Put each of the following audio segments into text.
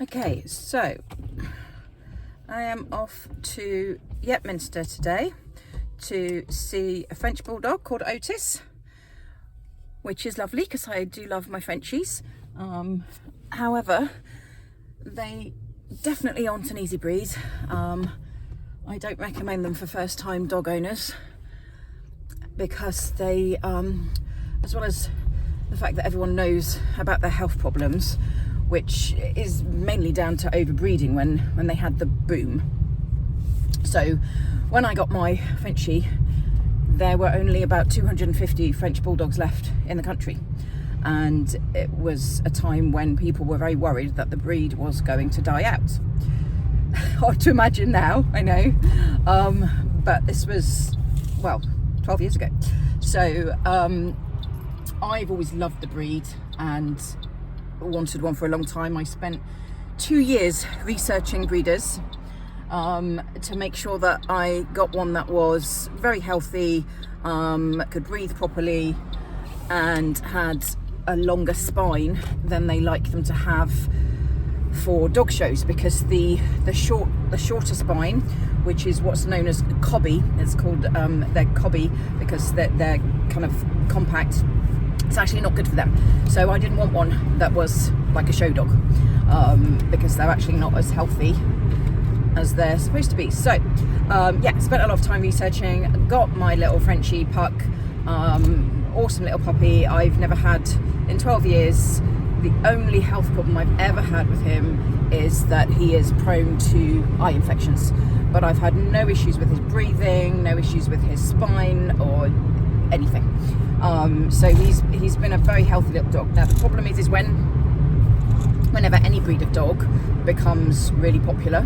Okay, so I am off to Yetminster today to see a French bulldog called Otis, which is lovely because I do love my Frenchies. However, they definitely aren't an easy breed. I don't recommend them for first-time dog owners because they, as well as the fact that everyone knows about their health problems, which is mainly down to overbreeding when they had the boom. So when I got my Frenchie, there were only about 250 French bulldogs left in the country, and it was a time when people were very worried that the breed was going to die out. Hard to imagine now, I know, but this was, well, 12 years ago. So I've always loved the breed and wanted one for a long time. I spent 2 years researching breeders to make sure that I got one that was very healthy, could breathe properly, and had a longer spine than they like them to have for dog shows, because the shorter spine, which is what's known as cobby, it's called they're cobby because they're kind of compact. It's actually not good for them. So I didn't want one that was like a show dog, because they're actually not as healthy as they're supposed to be. So yeah, spent a lot of time researching, got my little Frenchie puck, awesome little puppy. I've never had, in 12 years, the only health problem I've ever had with him is that he is prone to eye infections. But I've had no issues with his breathing, no issues with his spine or anything. So he's been a very healthy little dog. Now the problem is whenever any breed of dog becomes really popular,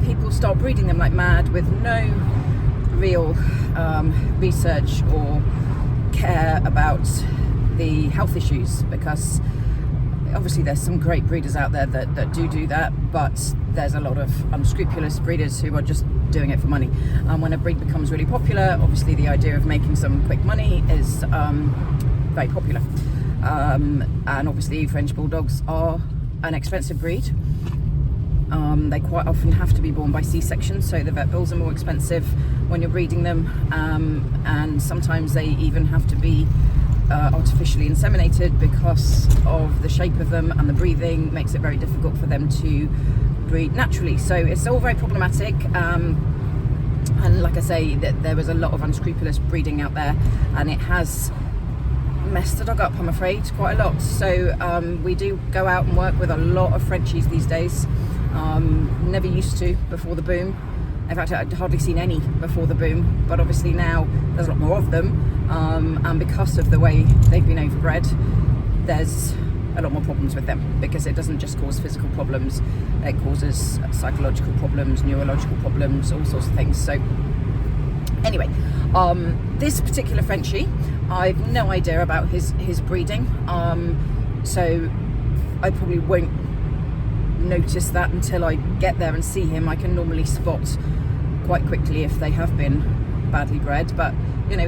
people start breeding them like mad with no real research or care about the health issues, because obviously there's some great breeders out there that do that, but there's a lot of unscrupulous breeders who are just doing it for money. When a breed becomes really popular, obviously the idea of making some quick money is very popular, and obviously French bulldogs are an expensive breed. They quite often have to be born by C-section, so the vet bills are more expensive when you're breeding them, and sometimes they even have to be artificially inseminated because of the shape of them, and the breathing makes it very difficult for them to breed naturally. So it's all very problematic, and like I say, there was a lot of unscrupulous breeding out there, and it has messed the dog up, I'm afraid, quite a lot. So we do go out and work with a lot of Frenchies these days. Never used to before the boom. In fact, I'd hardly seen any before the boom, but obviously now there's a lot more of them, and because of the way they've been overbred, there's a lot more problems with them, because it doesn't just cause physical problems, it causes psychological problems, neurological problems, all sorts of things. So anyway, this particular Frenchie, I've no idea about his breeding, so I probably won't notice that until I get there and see him. I can normally spot quite quickly if they have been badly bred, but you know,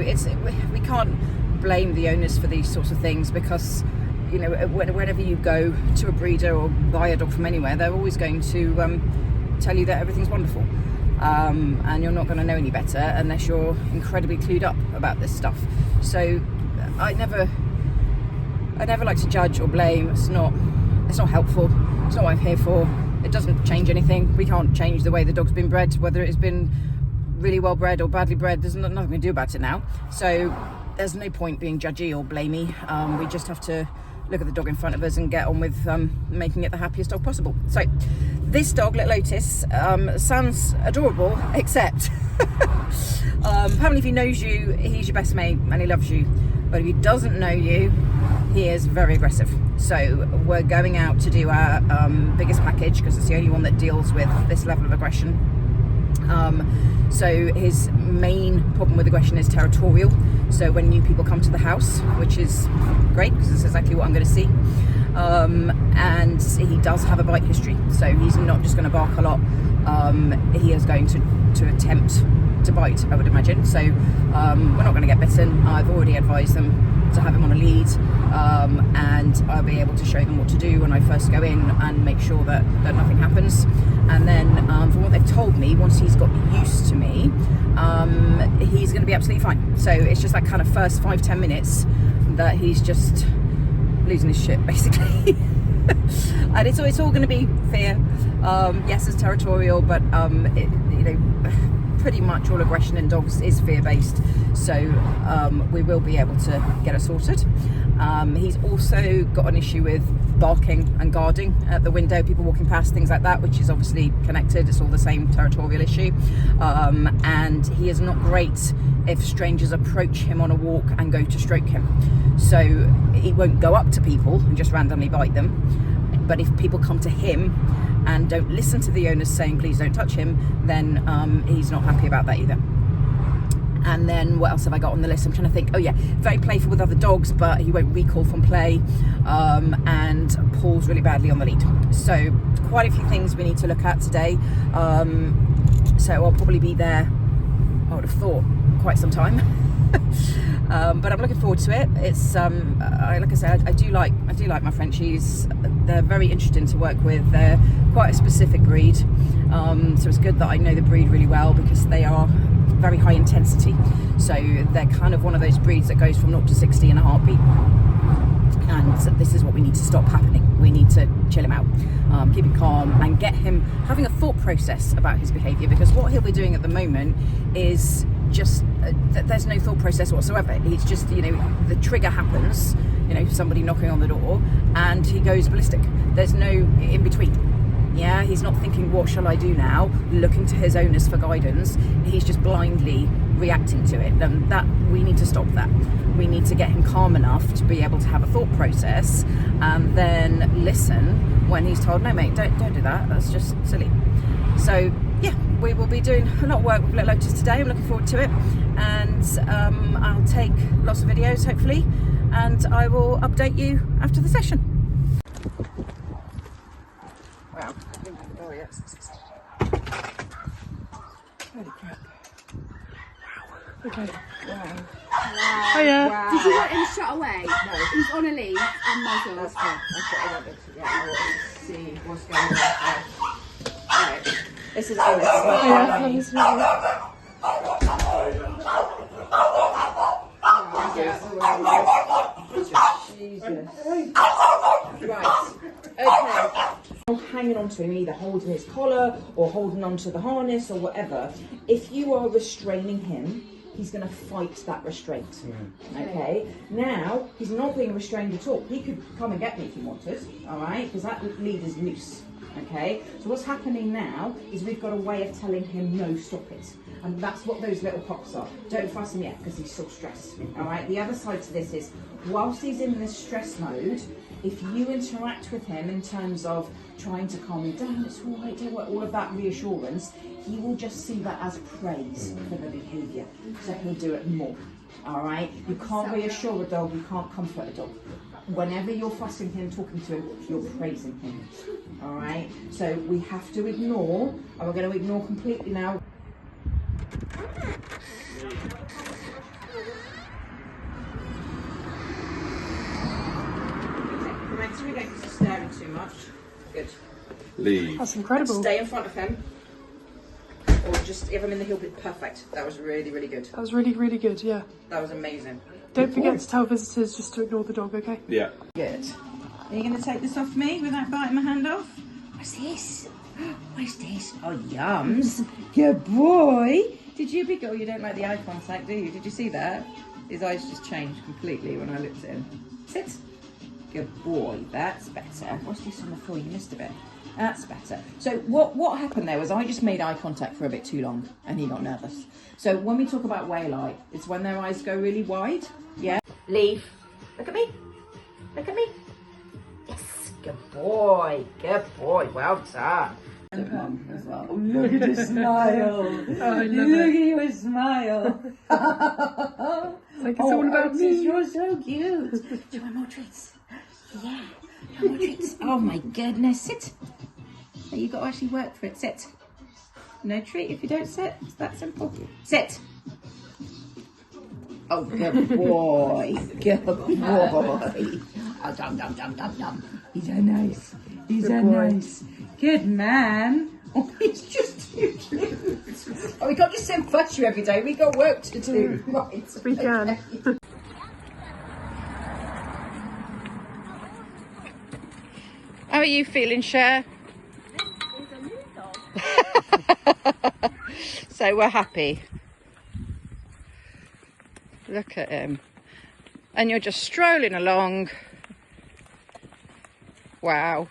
we can't blame the owners for these sorts of things, because you know, whenever you go to a breeder or buy a dog from anywhere, they're always going to tell you that everything's wonderful, and you're not going to know any better unless you're incredibly clued up about this stuff. So I never like to judge or blame. It's not helpful. It's not what I'm here for. It doesn't change anything. We can't change the way the dog's been bred, whether it's been really well bred or badly bred. There's nothing to do about it now. So there's no point being judgy or blamey. We just have to look at the dog in front of us and get on with making it the happiest dog possible. So this dog, little Otis, sounds adorable, except apparently if he knows you, he's your best mate and he loves you. But if he doesn't know you, he is very aggressive. So we're going out to do our biggest package, because it's the only one that deals with this level of aggression. So his main problem with aggression is territorial. So when new people come to the house, which is great because it's exactly what I'm going to see, and he does have a bite history, so he's not just going to bark a lot. He is going to attempt to bite, I would imagine. So we're not going to get bitten. I've already advised them to have him on a lead, and I'll be able to show them what to do when I first go in and make sure that nothing happens. And then from what they've told me, once he's got used to me, he's going to be absolutely fine. So it's just that kind of first 5-10 minutes that he's just losing his shit, basically. And it's all going to be fear. Yes, it's territorial, but pretty much all aggression in dogs is fear-based. So we will be able to get it sorted. He's also got an issue with barking and guarding at the window, people walking past, things like that, which is obviously connected. It's all the same territorial issue. And he is not great if strangers approach him on a walk and go to stroke him. So he won't go up to people and just randomly bite them. But if people come to him and don't listen to the owners saying please don't touch him, then he's not happy about that either. And then what else have I got on the list? I'm trying to think. Oh yeah, very playful with other dogs, but he won't recall from play, and pulls really badly on the lead. So quite a few things we need to look at today. So I'll probably be there, I would have thought, quite some time. But I'm looking forward to it. It's like I said, I do like my Frenchies. They're very interesting to work with. They're quite a specific breed, so it's good that I know the breed really well, because they are very high intensity. So they're kind of one of those breeds that goes from 0 to 60 in a heartbeat. And this is what we need to stop happening. We need to chill him out, keep him calm, and get him having a thought process about his behaviour, because what he'll be doing at the moment is just there's no thought process whatsoever. It's just, the trigger happens, somebody knocking on the door, and he goes ballistic. There's no in between. Yeah, he's not thinking, what shall I do now, looking to his owners for guidance. He's just blindly reacting to it, and that we need to stop that. We need to get him calm enough to be able to have a thought process, and then listen when he's told, no mate, don't do that, that's just silly. So yeah, we will be doing a lot of work with little Otis today. I'm looking forward to it, and I'll take lots of videos hopefully, and I will update you after the session. Wow. Oh yes. Holy crap. Wow. Okay. Wow. Hiya. Wow. Did you want him shot away? No. He's on a lead and muzzled. That's fine. That's what I wanted. Yeah, I wanted to see what's going on. Right. This is Otis. Jesus. Right. Okay. Hanging on to him, either holding his collar or holding onto the harness or whatever. If you are restraining him, he's going to fight that restraint. Okay. Now he's not being restrained at all. He could come and get me if he wanted. All right, because that lead is loose. Okay. So what's happening now is we've got a way of telling him no, stop it. And that's what those little pops are. Don't fuss him yet because he's still stressed. All right. The other side to this is, whilst he's in this stress mode, if you interact with him in terms of trying to calm him down, it's all right, don't worry, all of that reassurance, he will just see that as praise for the behaviour. So he'll do it more. All right. You can't reassure a dog. You can't comfort a dog. Whenever you're fussing him, talking to him, you're praising him. All right. So we have to ignore, and we're going to ignore completely now. Make sure we don't keep staring too much. Good. Leave. That's incredible. Stay in front of him, or just give him in the heel bit. Perfect. That was really, really good. That was really, really good, yeah. That was amazing. Don't forget to tell visitors just to ignore the dog, okay? Yeah. Good. Are you going to take this off me without biting my hand off? What's this? What's this? Oh, yums. Good boy. Did you be? Oh, you don't like the eye contact, do you? Did you see that? His eyes just changed completely when I looked at him. Sit. Good boy. That's better. What's this on the floor? You missed a bit. That's better. So what happened there was I just made eye contact for a bit too long and he got nervous. So when we talk about whale eye, it's when their eyes go really wide. Yeah. Leave. Look at me. Look at me. Yes. Good boy. Good boy. Well done. And mum as well. Oh, look at his smile. Oh, look at your smile. Like it's all about me. You're so cute. Do you want more treats? Yeah. No more treats. Oh my goodness. Sit. You got to actually work for it. Sit. No treat if you don't sit. It's that simple. Sit. Oh, good boy. Good boy. Oh, dum, dum, dum, dum, dum. He's a nice. He's a nice. Good man. Oh, he's just too cute. Oh, we can't just send fuss you every day. We got work to do. Right. We can. How are you feeling, Cher? So we're happy. Look at him. And you're just strolling along. Wow.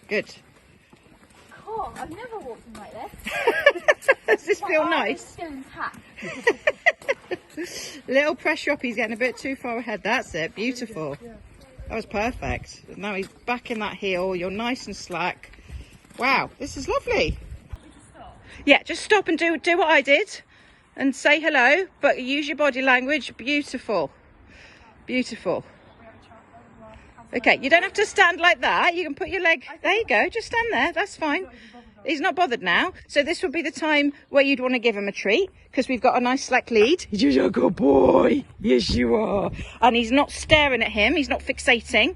Good. Oh, I've never walked in like this. Does this feel My arm is nice? still intact. Little pressure up, he's getting a bit too far ahead. That's it, beautiful. That was perfect. Now he's back in that heel, you're nice and slack. Wow, this is lovely. Yeah, just stop and do what I did and say hello, but use your body language. Beautiful. Beautiful. Okay, you don't have to stand like that. You can put your leg, there you go, just stand there, that's fine. He's not bothered now. So this would be the time where you'd want to give him a treat because we've got a nice slack lead. He's a good boy. Yes, you are. And he's not staring at him. He's not fixating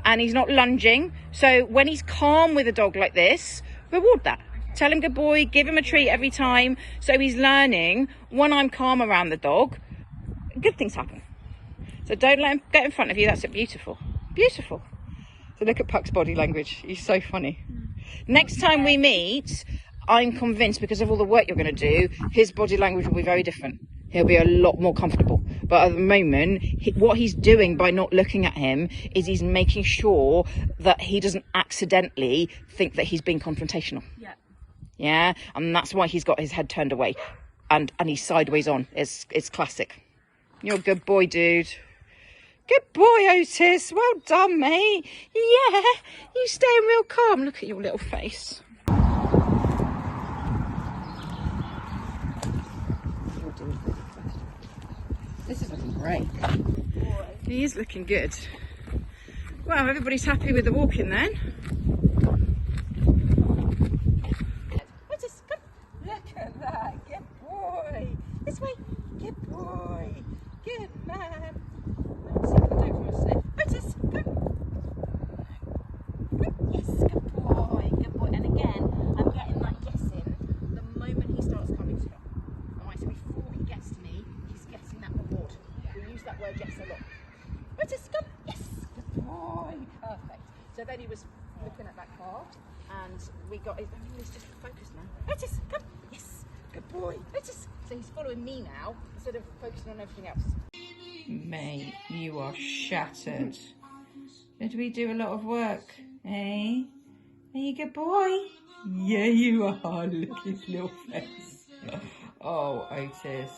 and he's not lunging. So when he's calm with a dog like this, reward that. Tell him good boy, give him a treat every time. So he's learning when I'm calm around the dog, good things happen. So don't let him get in front of you. That's it. Beautiful. Beautiful. So look at Puck's body language. He's so funny. Next time we meet, I'm convinced because of all the work you're going to do, his body language will be very different. He'll be a lot more comfortable. But at the moment, what he's doing by not looking at him is he's making sure that he doesn't accidentally think that he's being confrontational. Yeah. Yeah, and that's why he's got his head turned away and he's sideways on. It's classic. You're a good boy, dude. Good boy, Otis. Well done, mate. Yeah, you staying real calm. Look at your little face. This is looking great. He is looking good. Well, everybody's happy with the walking then. Otis, come. Look at that. Good boy. This way. Good boy. Good man. Let's see if we can do it from a sniff. Otis, come. Yes, good boy. Good boy. And again, I'm getting that guessing the moment he starts coming to me. Alright, so before he gets to me, he's getting that reward. We use that word yes a lot. Otis, come. Yes, good boy. Perfect. So then he was looking at that car and we got his, he's just focused now. Otis, come. Yes, good boy. Otis. So he's following me now instead of focusing on everything else. Mate, you are shattered. Did we do a lot of work, eh? Are you a good boy? Yeah, you are. Look at his little face. Oh, Otis,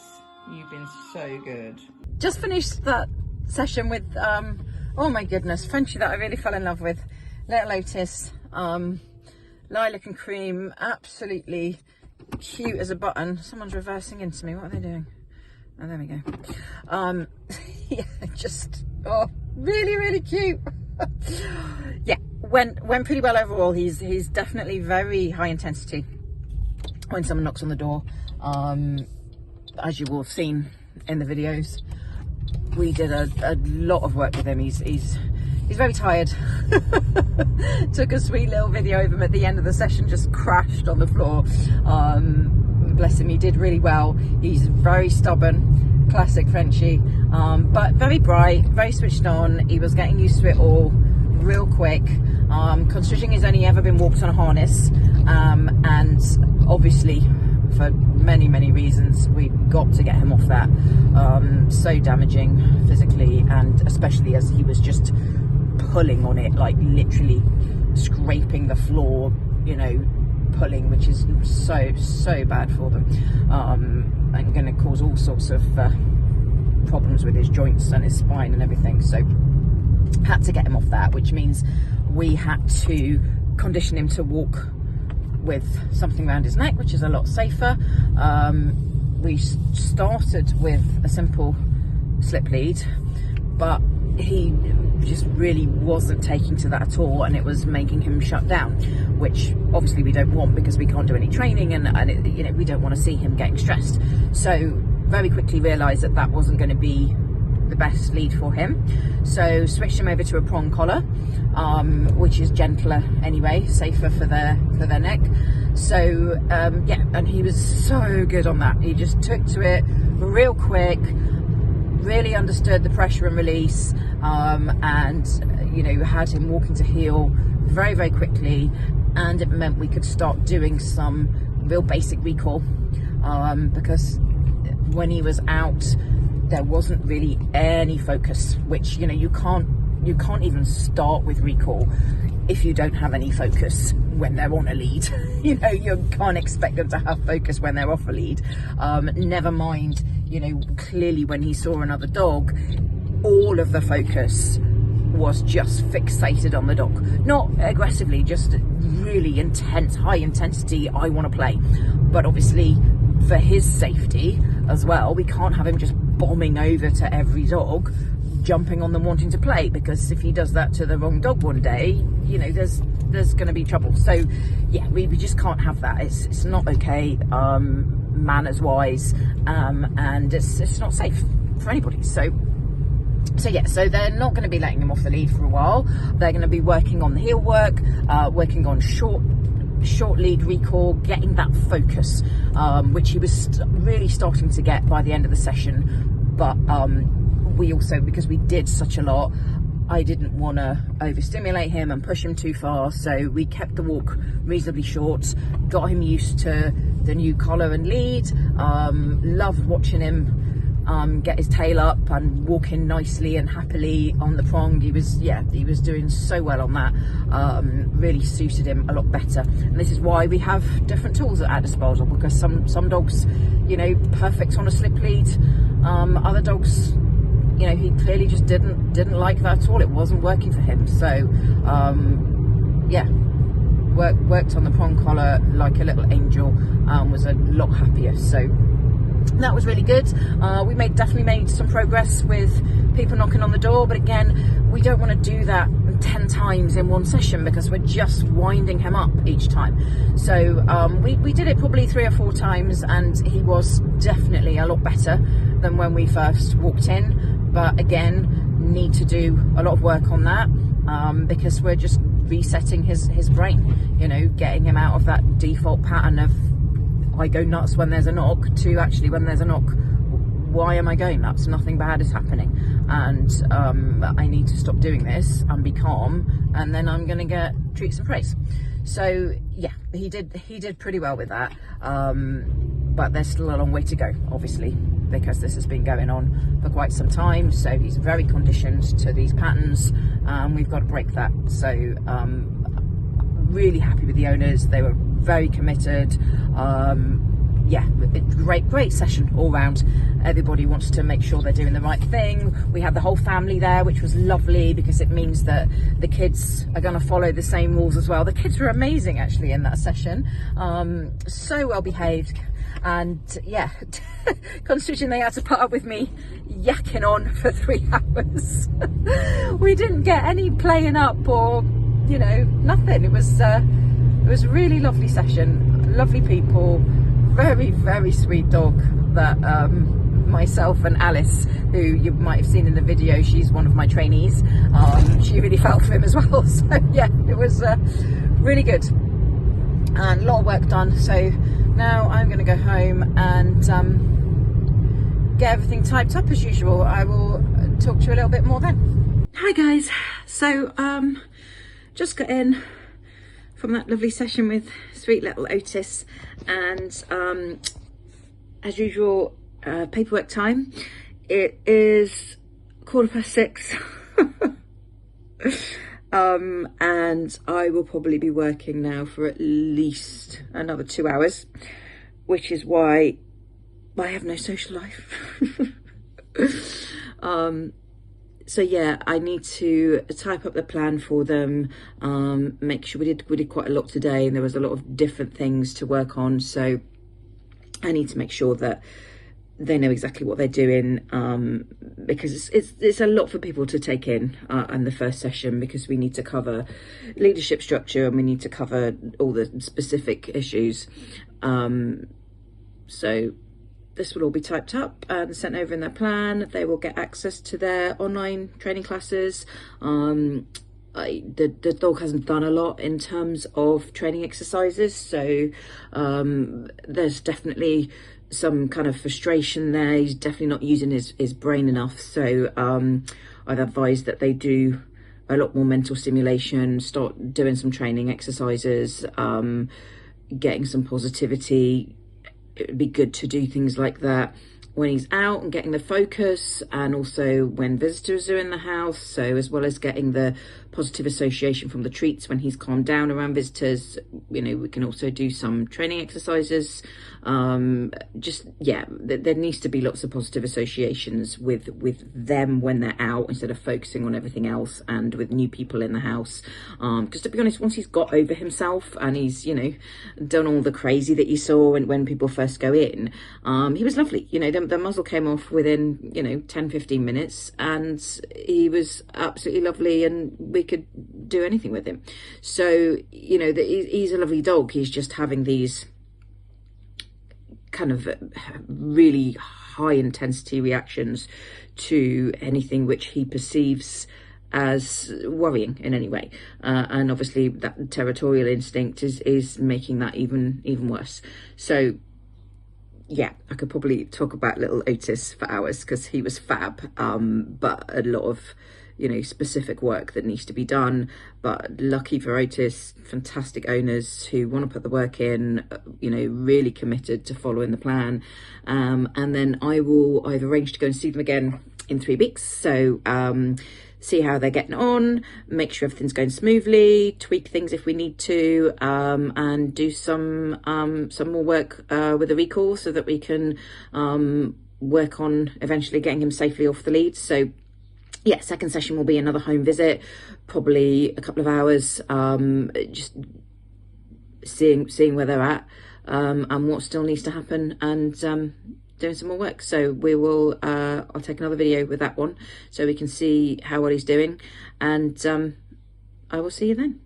you've been so good. Just finished that session with, oh my goodness, Frenchie that I really fell in love with. Little Otis, lilac and cream, absolutely cute as a button. Someone's reversing into me. What are they doing? Oh, there we go. Yeah, just, oh, really, really cute. Yeah, went pretty well overall. He's definitely very high intensity when someone knocks on the door. As you will have seen in the videos, we did a lot of work with him. He's very tired. Took a sweet little video of him at the end of the session, just crashed on the floor. Bless him, he did really well. He's very stubborn, classic Frenchie, but very bright, very switched on. He was getting used to it all real quick, considering he's only ever been walked on a harness, and obviously for many reasons we've got to get him off that. So damaging physically, and especially as he was just pulling on it, like literally scraping the floor, you know, pulling, which is so bad for them, and going to cause all sorts of problems with his joints and his spine and everything. So had to get him off that, which means we had to condition him to walk with something around his neck, which is a lot safer. We started with a simple slip lead, but he just really wasn't taking to that at all, and it was making him shut down, which obviously we don't want because we can't do any training, and it, you know, we don't want to see him getting stressed. So very quickly realised that that wasn't going to be the best lead for him, so switched him over to a prong collar, which is gentler anyway, safer for their neck. So yeah, and he was so good on that. He just took to it real quick, really understood the pressure and release, and you know, had him walking to heel very, very quickly, and it meant we could start doing some real basic recall, because when he was out there wasn't really any focus, which, you know, you can't even start with recall if you don't have any focus when they're on a lead. You know, you can't expect them to have focus when they're off a lead. Never mind, you know, clearly when he saw another dog, all of the focus was just fixated on the dog, not aggressively, just really intense, high intensity, I want to play. But obviously for his safety as well, we can't have him just bombing over to every dog, jumping on them wanting to play, because if he does that to the wrong dog one day, you know, there's going to be trouble. So yeah, we just can't have that. It's not okay, manners wise, and it's not safe for anybody. So yeah, so they're not going to be letting him off the lead for a while. They're going to be working on the heel work, working on short lead recall, getting that focus, which he was really starting to get by the end of the session. But we also, because we did such a lot, I didn't want to overstimulate him and push him too far, so we kept the walk reasonably short, got him used to the new collar and lead. Loved watching him get his tail up and walk in nicely and happily on the prong. He was doing so well on that. Really suited him a lot better, and this is why we have different tools at our disposal, because some dogs, you know, perfect on a slip lead, other dogs, you know, he clearly just didn't like that at all. It wasn't working for him. So yeah, worked on the prong collar like a little angel, was a lot happier. So that was really good. We definitely made some progress with people knocking on the door, but again, we don't want to do that 10 times in one session, because we're just winding him up each time. So we did it probably 3 or 4 times, and he was definitely a lot better than when we first walked in. But again, need to do a lot of work on that, because we're just resetting his brain, you know, getting him out of that default pattern of I go nuts when there's a knock, to actually, when there's a knock, why am I going nuts? Nothing bad is happening, and I need to stop doing this and be calm, and then I'm gonna get treats and praise. So yeah, he did pretty well with that, but there's still a long way to go, obviously, because this has been going on for quite some time. So he's very conditioned to these patterns, and we've got to break that. So really happy with the owners. They were very committed. Yeah, great session all round. Everybody wants to make sure they're doing the right thing. We had the whole family there, which was lovely, because it means that the kids are going to follow the same rules as well. The kids were amazing actually in that session, so well behaved. And yeah, considering they had to put up with me yakking on for 3 hours, we didn't get any playing up or, you know, nothing. It was a really lovely session, lovely people, very, very sweet dog that myself and Alice, who you might have seen in the video, she's one of my trainees, she really felt for him as well. So yeah, it was really good and a lot of work done. So now I'm going to go home and get everything typed up as usual. I will talk to you a little bit more then. Hi guys, so just got in from that lovely session with sweet little Otis, and as usual, paperwork time. It is 6:15 and I will probably be working now for at least another 2 hours, which is why I have no social life. So yeah, I need to type up the plan for them, make sure we did quite a lot today, and there was a lot of different things to work on, so I need to make sure that they know exactly what they're doing, because it's a lot for people to take in the first session, because we need to cover leadership structure and we need to cover all the specific issues. So this will all be typed up and sent over in their plan. They will get access to their online training classes. The dog hasn't done a lot in terms of training exercises, so there's definitely some kind of frustration there. He's definitely not using his brain enough, so I've advised that they do a lot more mental stimulation, start doing some training exercises, getting some positivity. It would be good to do things like that when he's out and getting the focus, and also when visitors are in the house. So as well as getting the positive association from the treats when he's calmed down around visitors, you know, we can also do some training exercises. Just, yeah, there needs to be lots of positive associations with them when they're out, instead of focusing on everything else, and with new people in the house. Because to be honest, once he's got over himself and he's, you know, done all the crazy that you saw when people first go in, he was lovely. You know, the muzzle came off within, you know, 10-15 minutes, and he was absolutely lovely, and we could do anything with him. So, you know, he's a lovely dog. He's just having these kind of really high intensity reactions to anything which he perceives as worrying in any way, and obviously that territorial instinct is making that even worse. So yeah, I could probably talk about little Otis for hours, because he was fab, but a lot of, you know, specific work that needs to be done. But lucky for Otis, fantastic owners who want to put the work in, you know, really committed to following the plan. And then I've arranged to go and see them again in 3 weeks. So see how they're getting on, make sure everything's going smoothly, tweak things if we need to, and do some more work with the recall, so that we can work on eventually getting him safely off the lead. So yeah, second session will be another home visit, probably a couple of hours, just seeing where they're at, and what still needs to happen, and doing some more work. So we will I'll take another video with that one, so we can see how well he's doing, and I will see you then.